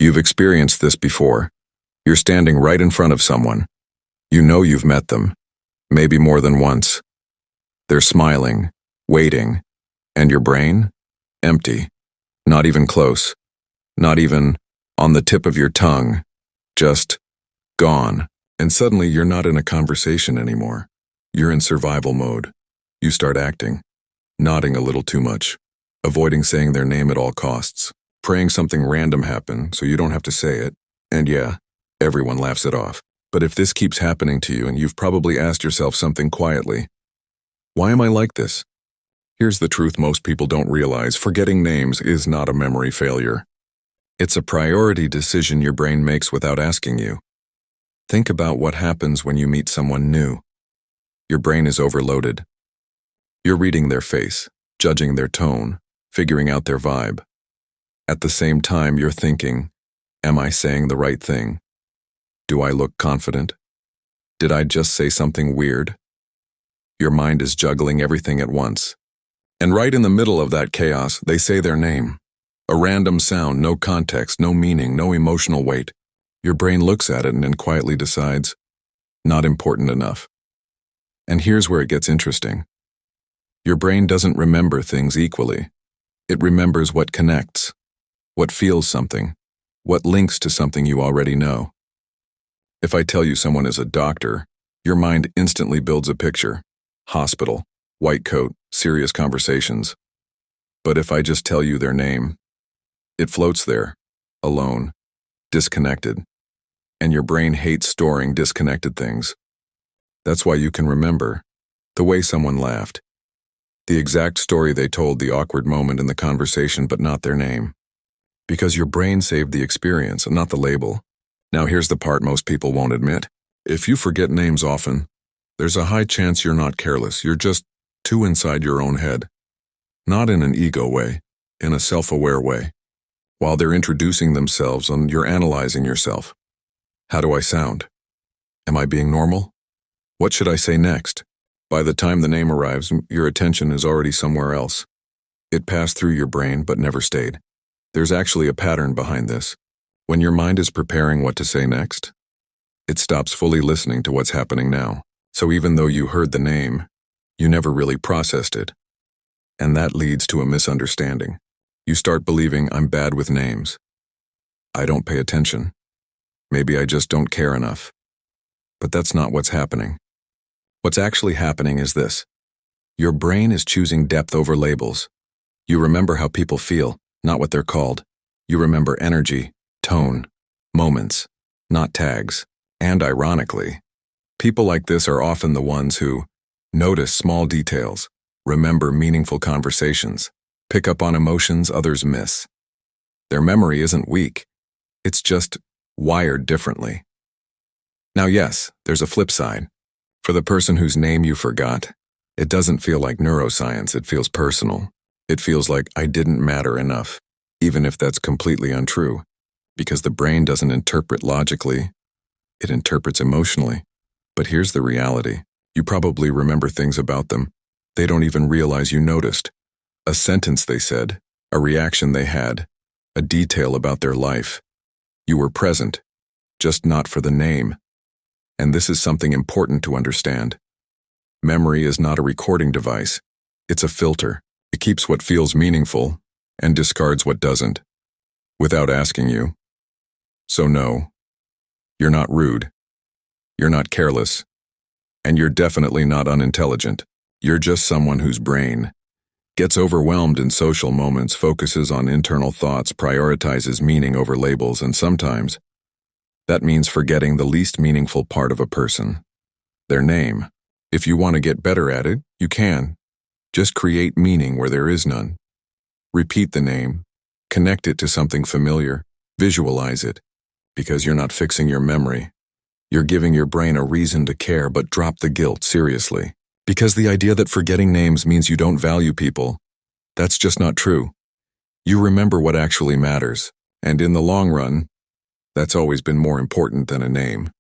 You've experienced this before. You're standing right in front of someone. You know you've met them, maybe more than once. They're smiling, waiting, and your brain? Empty. Not even close. Not even on the tip of your tongue. Just gone. And suddenly you're not in a conversation anymore. You're in survival mode. You start acting, nodding a little too much, avoiding saying their name at all costs, praying something random happen so you don't have to say it, and yeah, everyone laughs it off. But if this keeps happening to you and you've probably asked yourself something quietly, why am I like this? Here's the truth most people don't realize: forgetting names is not a memory failure. It's a priority decision your brain makes without asking you. Think about what happens when you meet someone new. Your brain is overloaded. You're reading their face, judging their tone, figuring out their vibe. At the same time, you're thinking, am I saying the right thing? Do I look confident? Did I just say something weird? Your mind is juggling everything at once. And right in the middle of that chaos, they say their name. A random sound, no context, no meaning, no emotional weight. Your brain looks at it and then quietly decides, not important enough. And here's where it gets interesting. Your brain doesn't remember things equally. It remembers what connects, what feels something, what links to something you already know. If I tell you someone is a doctor, your mind instantly builds a picture. Hospital, white coat, serious conversations. But if I just tell you their name, it floats there, alone, disconnected. And your brain hates storing disconnected things. That's why you can remember the way someone laughed, the exact story they told, the awkward moment in the conversation, but not their name. Because your brain saved the experience and not the label. Now here's the part most people won't admit. If you forget names often, there's a high chance you're not careless. You're just too inside your own head. Not in an ego way, in a self-aware way. While they're introducing themselves and you're analyzing yourself. How do I sound? Am I being normal? What should I say next? By the time the name arrives, your attention is already somewhere else. It passed through your brain but never stayed. There's actually a pattern behind this. When your mind is preparing what to say next, it stops fully listening to what's happening now. So even though you heard the name, you never really processed it. And that leads to a misunderstanding. You start believing, I'm bad with names. I don't pay attention. Maybe I just don't care enough. But that's not what's happening. What's actually happening is this. Your brain is choosing depth over labels. You remember how people feel, not what they're called. You remember energy, tone, moments, not tags. And ironically, people like this are often the ones who notice small details, remember meaningful conversations, pick up on emotions others miss. Their memory isn't weak. It's just wired differently. Now yes, there's a flip side. For the person whose name you forgot, it doesn't feel like neuroscience, it feels personal. It feels like I didn't matter enough, even if that's completely untrue, because the brain doesn't interpret logically, it interprets emotionally. But here's the reality. You probably remember things about them they don't even realize you noticed. A sentence they said, a reaction they had, a detail about their life. You were present, just not for the name. And this is something important to understand. Memory is not a recording device. It's a filter. It keeps what feels meaningful and discards what doesn't, without asking you. So no, you're not rude. You're not careless. And you're definitely not unintelligent. You're just someone whose brain gets overwhelmed in social moments, focuses on internal thoughts, prioritizes meaning over labels, and sometimes that means forgetting the least meaningful part of a person, their name. If you want to get better at it, you can. Just create meaning where there is none. Repeat the name, connect it to something familiar, visualize it, because you're not fixing your memory. You're giving your brain a reason to care, but drop the guilt seriously. Because the idea that forgetting names means you don't value people, that's just not true. You remember what actually matters, and in the long run, that's always been more important than a name.